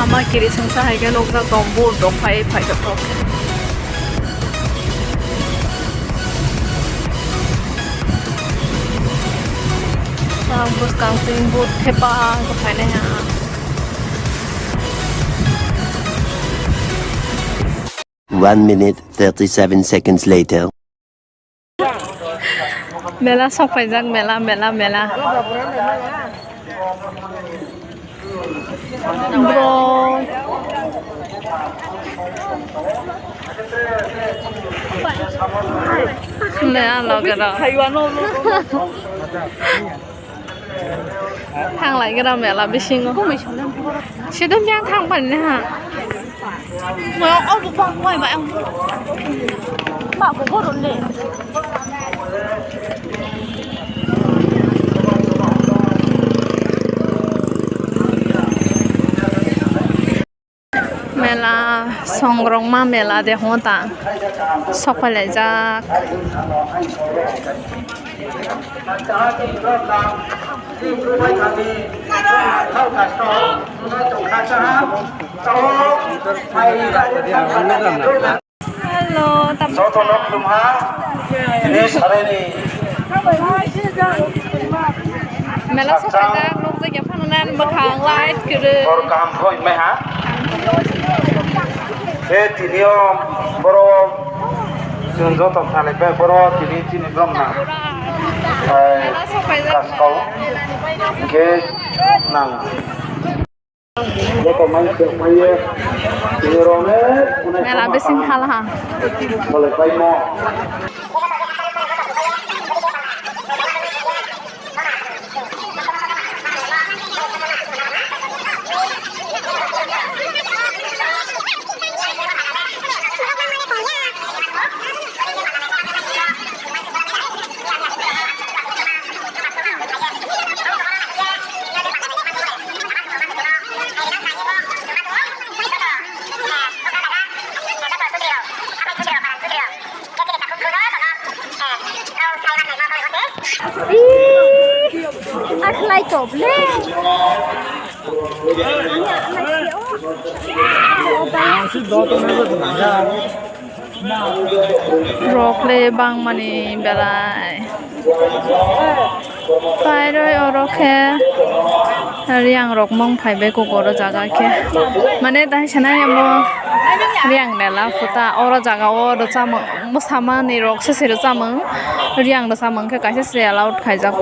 Hama kiri sengsa hai ke lok za tombu dok phai phai ka tok. Bus kang sing but thepa ka phai ne ha. One minute, 37 seconds later. Mela sok phai jak mela. Bro. Nè lo cái đó. Thang lại cái đó mẹ là biết xin không? Chỉ đơn giản thang bẩn nè hả? Mà ông cũng bỏ quay mà ông bảo cũng có đồn để Mela songrong ma mela de honta sok phai lại jak Hello tập Mela sok phai jak lúc tới nhập phăng nan bậc hàng light kiri Tinio boro sunjo top thale pe boro tini gom na Mela sok phai jak ke nang ko mai tini rome Mela besin hal ha boleh pai mo Anh lại chộp lên Rokle bang mani belai Pai roi oroke Riang rok mong phai be ko goro jaga ke Mane dai chana yamo Riang dela futa oro jaga oro chamang musama ni rok se sero chamang Riang da samang ke kaise se allowed khai jak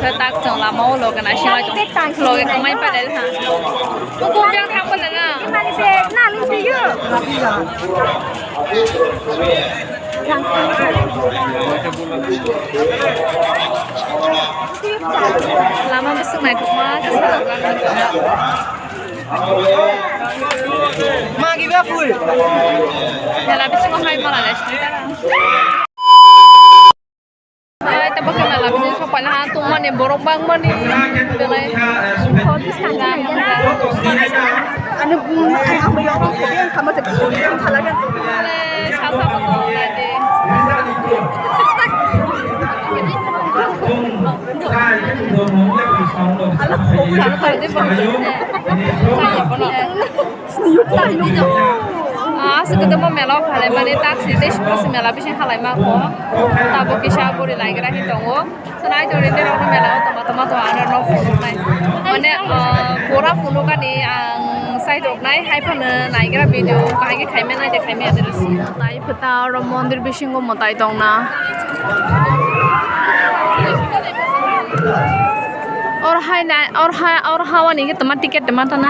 Thôi tác chẳng là mẫu lô cái này xin lỗi chúng lô cái không may phải đấy hả cô cũng đang thăm bên này nè làm ăn sức này cũng má cái sự ma ki ba fui ya là biết có hay mà là đấy tapi kena lah bisnis so pala hatung man yang borok bang man ni belai kau tu sangat Ano ang may orang ko yan kamo sa pagkulang talaga sasa betul tadi kalau kalau dia saya pernah sekedar mau melo halai mana taksi deh pas melo bisa halai mako tabu kisah buri lagi rahi tongo senai jori ini orang melo teman-teman tuh ada no phone nai mana pura phone kan ni ang saya dok nai hai pernah naik kira video kahit kai mana deh kai mana ada sih naik peta orang mandir bising go matai tong na और हावा नहीं के तमा टिकट तमा तना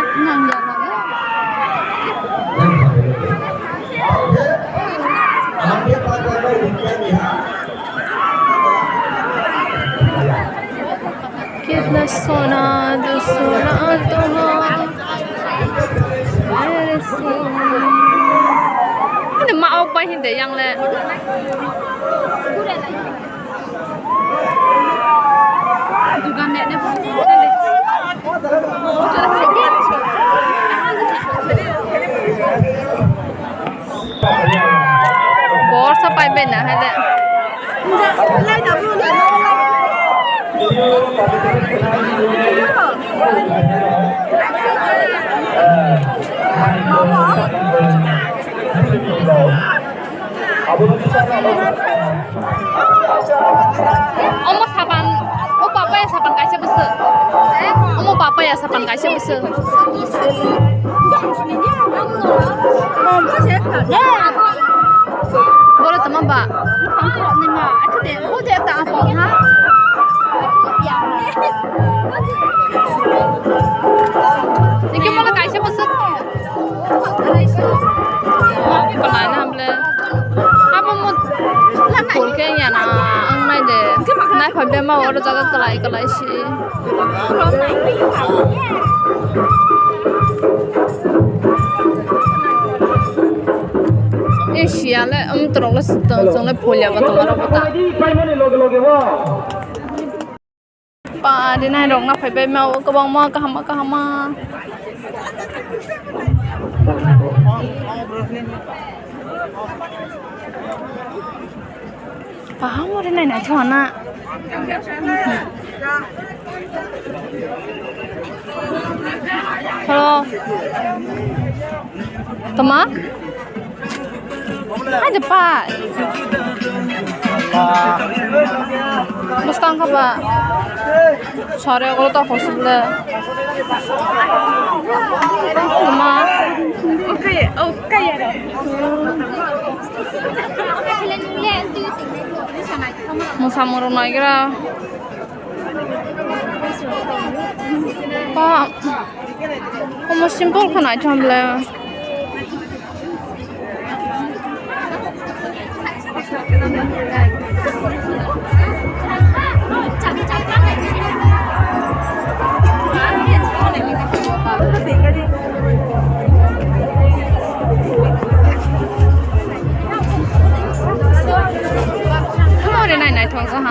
कितना सोना दो सोना ini mau apa hindi yang le juga neknya lại bên nào hay là Lấy đập luôn rồi Oma saban, papa ya saban kasih besar. Oma papa ya saban kasih besar. Boleh teman pak? Bố để tạ bỏ hả? Ini mau kasih besar. Còn làm lên. Apa mau full cái nhà nào ăn này để nãy phải bên mà ở đó cái lại xí. Ini siapa le? Terus langsung le full ya betul orang betul. Pak, di này dong, phải bên mà cái bông mà cái hama. Paham di này này cho na. Halo. Teman? Ada Pak. Bustang ka Pak? Sore kalau tak possible. Teman? Okay ya. Musamuro na kira. Pak, kamu simpel kan aja ambil. Kamu di này thong sao?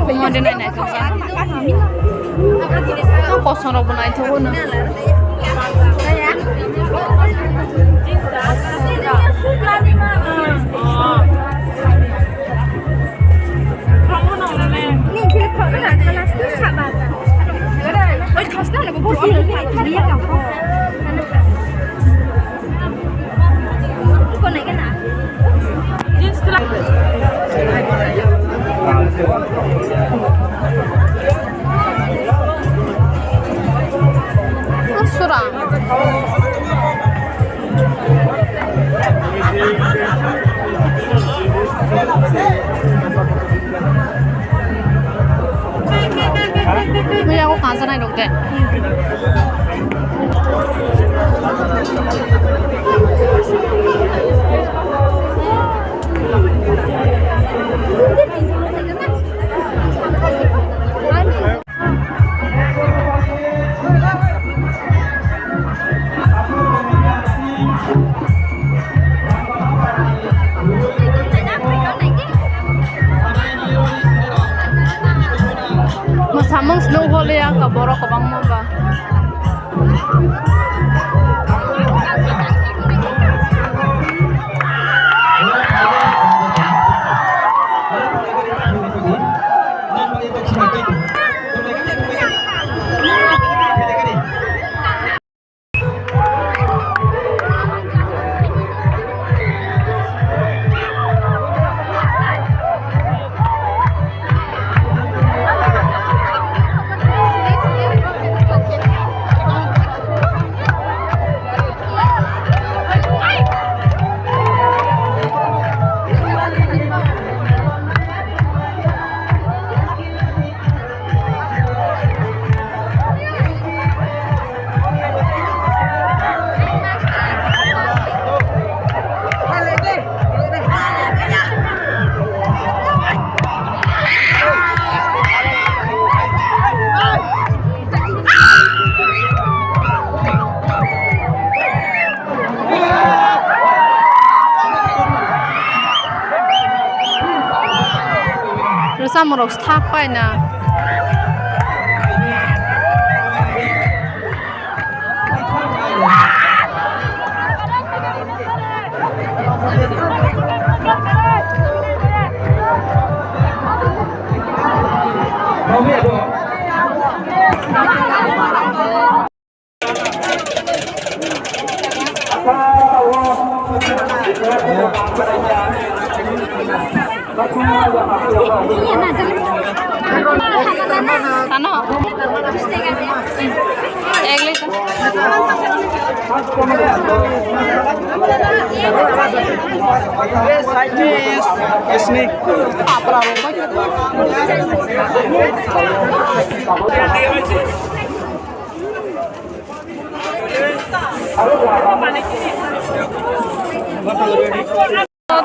Kamu di này thong sao? Kamu kosong robo này thôi na. Surang. Bây giờ có khán giả này được đấy. Masamang snow hole ya kaboro kabang mo ba? Samurok stak pa na.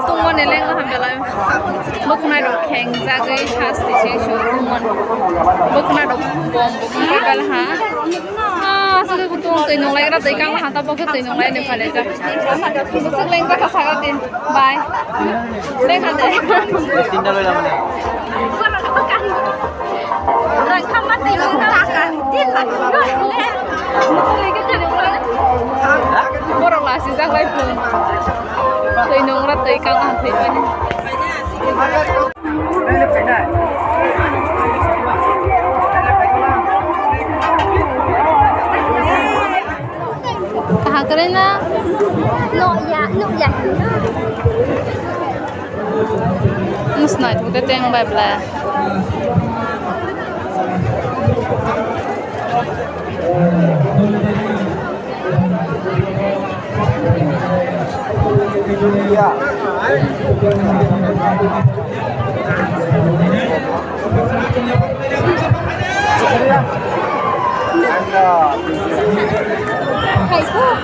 tung này lên là hàm bela bước này được khen ra cái chas thì sẽ show tung bước này được bom bước này cái là hả sao cái tung từ nông lại ra tới căng là hả tao bao cái từ nông lại để phải lấy ra bước sức lên ra cả sao cái tiền bye lên hả đấy tin đâu là mình rồi không bắt tiền nó là cả tiền là rồi lên lấy cái tiền này bố đâu là xí ra cái phun từ nông ra tới căng là thì vậy cái na nội dạ nó snai thuộc cái tiếng bài bla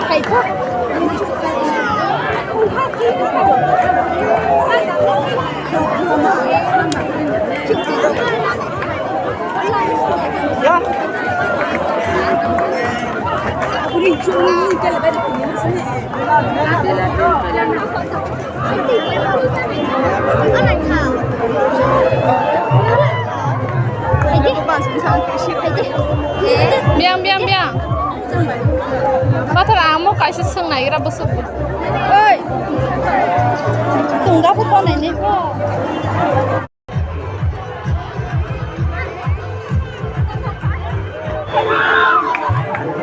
thầy thuốc 우리 중국에 레벨이 있는 biang bắt thằng áo một cái sừng này ra bớt sụp ơi cùng đó con này nè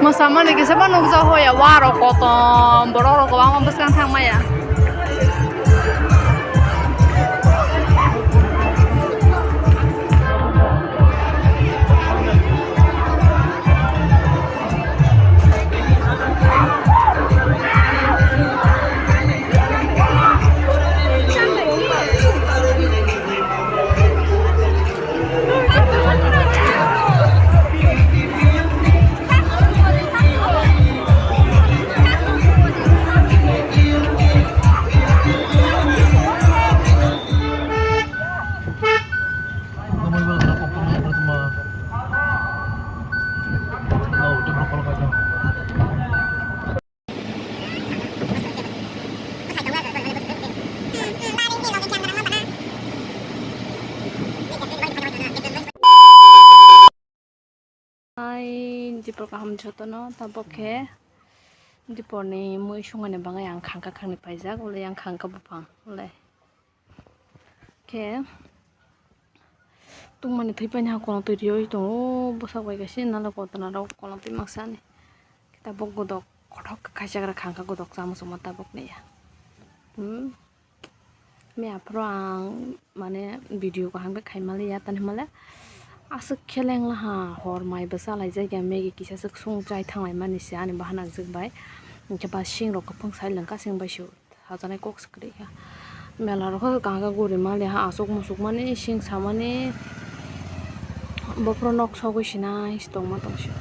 mà sao mà này cái sao mà nông dân hồi à qua rồi có tôm bò rồi có bao nhiêu bớt căng thẳng mày à di program joto no taboke di poni mui shungane banga yang khangka khangni paijak ule yang khangka bupang ule ke tungmani thaipai ha kono turioi to bosak bai gasi nala kotana ro kono ti maksani kita bok godok kodok khajagra khangka godok samu soma tabok ne ya me aprang mane video ko hangbe khaimali ya tan mala asuk kheleng la ha hor mai basa lai jai ga megi kisa suk sung chai thanglai mani sia ani bahana zik bai ke ba sing ro ko phang sai langka sing bai shu ha janai kok skri ha mela ro ka ga gori ma le ha asuk musuk mani sing samani bopro nok so go sina stong ma tong shu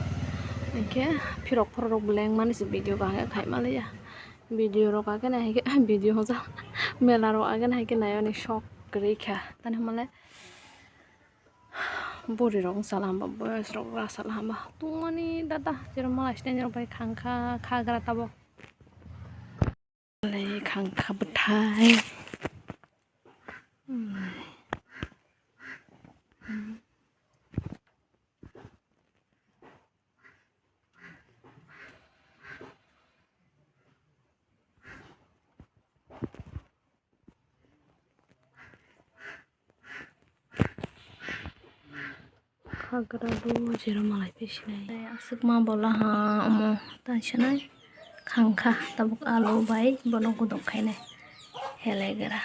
ke phirok phorok bleng mani se video ga khai ma le ya video ro ka na ke video ho ja mela ro aga na ke na yo ni shok kri kha tan male bori rong salam ba boys rong ra salam ba tungani dada jero malai sten jero bai khangkha khagra tabo le khangkha bthai khagra do jero malai pesinai asuk ma bola ha omo tansanai khangkha tabuk alu bai bono godok khainai helegera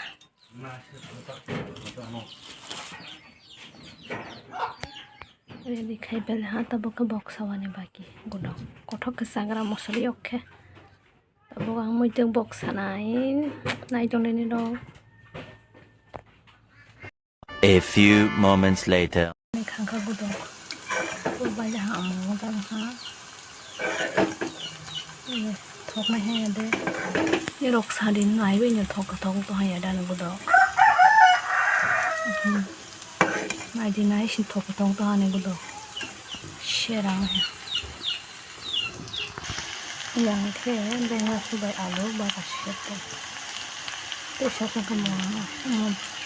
Ready khai bel ha tabo ke box awane baki godo kothok ke sagra mosoli okke tabo ang moiteng box sanai nai tone ni do A few moments later. ni khangka godo ko bai ha mo ta ha thok mai ha de ni rok sa din nai be ni thok to ha ya dan godo mai din nai sin thok to ha ne godo sherang ha yang ke dengan subai alu bakar syete. Itu siapa kamu?